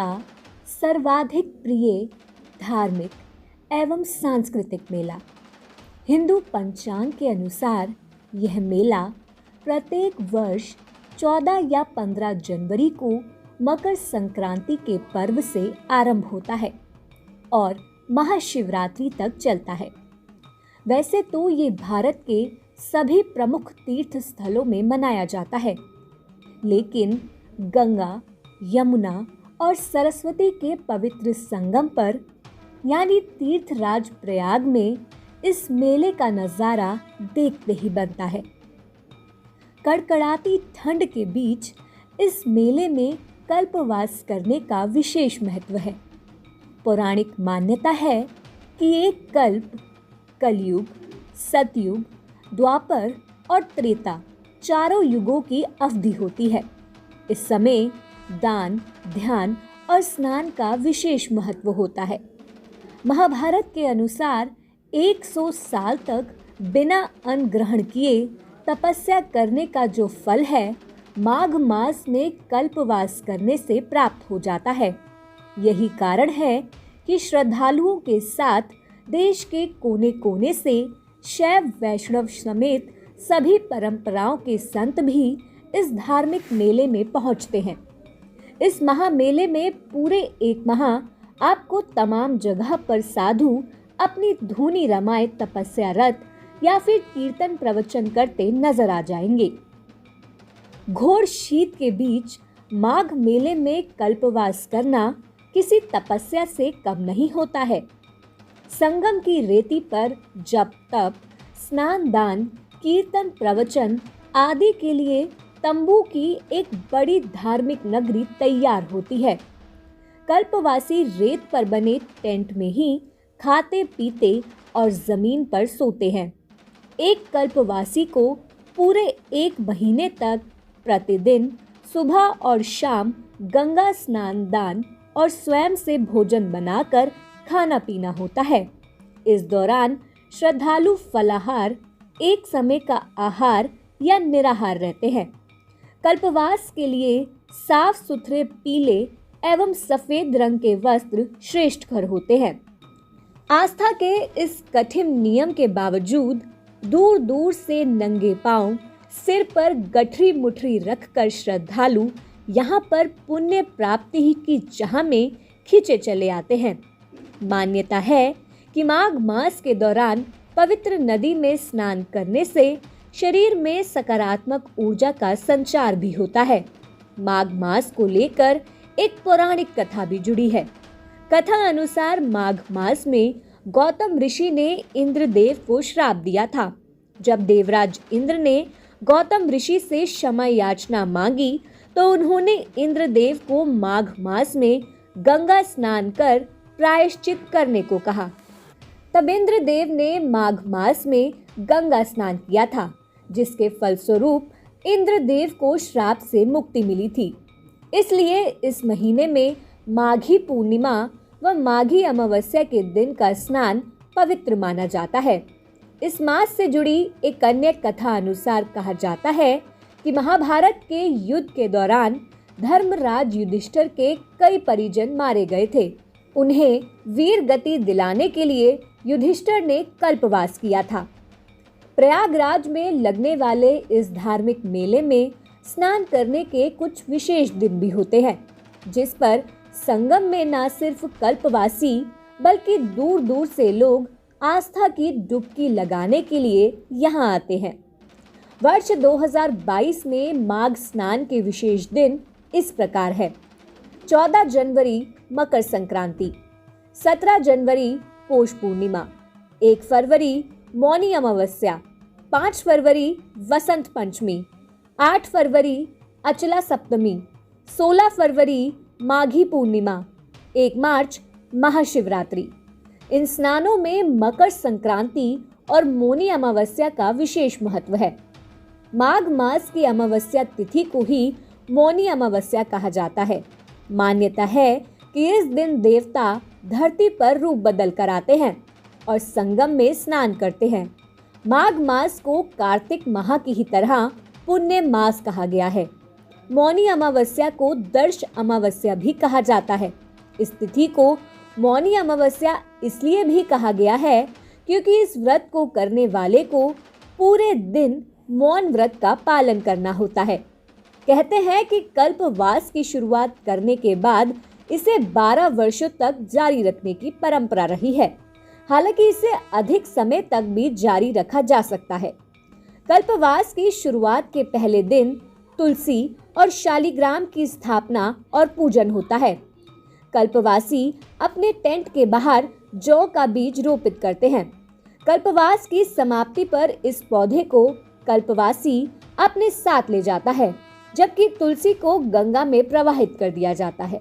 का सर्वाधिक प्रिय धार्मिक एवं सांस्कृतिक मेला। हिंदू पंचांग के अनुसार यह मेला प्रत्येक वर्ष 14 या 15 जनवरी को मकर संक्रांति के पर्व से आरंभ होता है और महाशिवरात्रि तक चलता है। वैसे तो ये भारत के सभी प्रमुख तीर्थ स्थलों में मनाया जाता है, लेकिन गंगा, यमुना और सरस्वती के पवित्र संगम पर यानी तीर्थराज प्रयाग में इस मेले का नज़ारा देखते ही बनता है। कड़कड़ाती ठंड के बीच इस मेले में कल्पवास करने का विशेष महत्व है। पौराणिक मान्यता है कि एक कल्प कलयुग, सतयुग, द्वापर और त्रेता चारों युगों की अवधि होती है। इस समय दान, ध्यान और स्नान का विशेष महत्व होता है। महाभारत के अनुसार 100 साल तक बिना अन्न ग्रहण किए तपस्या करने का जो फल है, माघ मास में कल्पवास करने से प्राप्त हो जाता है। यही कारण है कि श्रद्धालुओं के साथ देश के कोने कोने से शैव वैष्णव समेत सभी परंपराओं के संत भी इस धार्मिक मेले में पहुंचते हैं। इस महामेले में पूरे एक माह आपको तमाम जगह पर साधु अपनी धूनी रमाए तपस्यारत या फिर कीर्तन प्रवचन करते नजर आ जाएंगे। घोर शीत के बीच माघ मेले में कल्पवास करना किसी तपस्या से कम नहीं होता है। संगम की रेती पर जप तप, स्नान दान, कीर्तन प्रवचन आदि के लिए तंबू की एक बड़ी धार्मिक नगरी तैयार होती है। कल्पवासी रेत पर बने टेंट में ही खाते पीते और जमीन पर सोते हैं। एक कल्पवासी को पूरे 1 महीने तक प्रतिदिन सुबह और शाम गंगा स्नान दान और स्वयं से भोजन बनाकर खाना पीना होता है। इस दौरान श्रद्धालु फलाहार, एक समय का आहार या निराहार रहते हैं। कल्पवास के लिए साफ सुथरे पीले एवं सफेद रंग के वस्त्र श्रेष्ठकर होते हैं। आस्था के इस कठिन नियम के बावजूद दूर दूर से नंगे पांव, सिर पर गठरी मुठरी रखकर श्रद्धालु यहाँ पर पुण्य प्राप्ति की चाह में खींचे चले आते हैं। मान्यता है कि माघ मास के दौरान पवित्र नदी में स्नान करने से शरीर में सकारात्मक ऊर्जा का संचार भी होता है। माघ मास को लेकर एक पौराणिक कथा भी जुड़ी है। कथा अनुसार माघ मास में गौतम ऋषि ने इंद्रदेव को श्राप दिया था। जब देवराज इंद्र ने गौतम ऋषि से क्षमा याचना मांगी तो उन्होंने इंद्रदेव को माघ मास में गंगा स्नान कर प्रायश्चित करने को कहा। तब इंद्रदेव ने माघ मास में गंगा स्नान किया था, जिसके फलस्वरूप इंद्रदेव को श्राप से मुक्ति मिली थी। इसलिए इस महीने में माघी पूर्णिमा व माघी अमावस्या के दिन का स्नान पवित्र माना जाता है। इस मास से जुड़ी एक अन्य कथा अनुसार कहा जाता है कि महाभारत के युद्ध के दौरान धर्मराज युधिष्ठिर के कई परिजन मारे गए थे। उन्हें वीर गति दिलाने के लिए युधिष्ठिर ने कल्पवास किया था। प्रयागराज में लगने वाले इस धार्मिक मेले में स्नान करने के कुछ विशेष दिन भी होते हैं, जिस पर संगम में न सिर्फ कल्पवासी बल्कि दूर दूर से लोग आस्था की डुबकी लगाने के लिए यहाँ आते हैं। वर्ष 2022 में माघ स्नान के विशेष दिन इस प्रकार है: 14 जनवरी मकर संक्रांति, 17 जनवरी पौष पूर्णिमा, 1 फरवरी मौनी अमावस्या, 5 फरवरी वसंत पंचमी, 8 फरवरी अचला सप्तमी, 16 फरवरी माघी पूर्णिमा, 1 मार्च महाशिवरात्रि। इन स्नानों में मकर संक्रांति और मौनी अमावस्या का विशेष महत्व है। माघ मास की अमावस्या तिथि को ही मौनी अमावस्या कहा जाता है। मान्यता है कि इस दिन देवता धरती पर रूप बदल कर आते हैं और संगम में स्नान करते हैं। माघ मास को कार्तिक माह की ही तरह पुण्य मास कहा गया है। मौनी अमावस्या को दर्श अमावस्या भी कहा जाता है। इस तिथि को मौनी अमावस्या इसलिए भी कहा गया है क्योंकि इस व्रत को करने वाले को पूरे दिन मौन व्रत का पालन करना होता है। कहते हैं कि कल्पवास की शुरुआत करने के बाद इसे 12 वर्षों तक जारी रखने की परंपरा रही है। हालांकि इसे अधिक समय तक भी जारी रखा जा सकता है। कल्पवास की शुरुआत के पहले दिन तुलसी और शालिग्राम की स्थापना और पूजन होता है। कल्पवासी अपने टेंट के बाहर जौ का बीज रोपित करते हैं। कल्पवास की समाप्ति पर इस पौधे को कल्पवासी अपने साथ ले जाता है, जबकि तुलसी को गंगा में प्रवाहित कर दिया जाता है।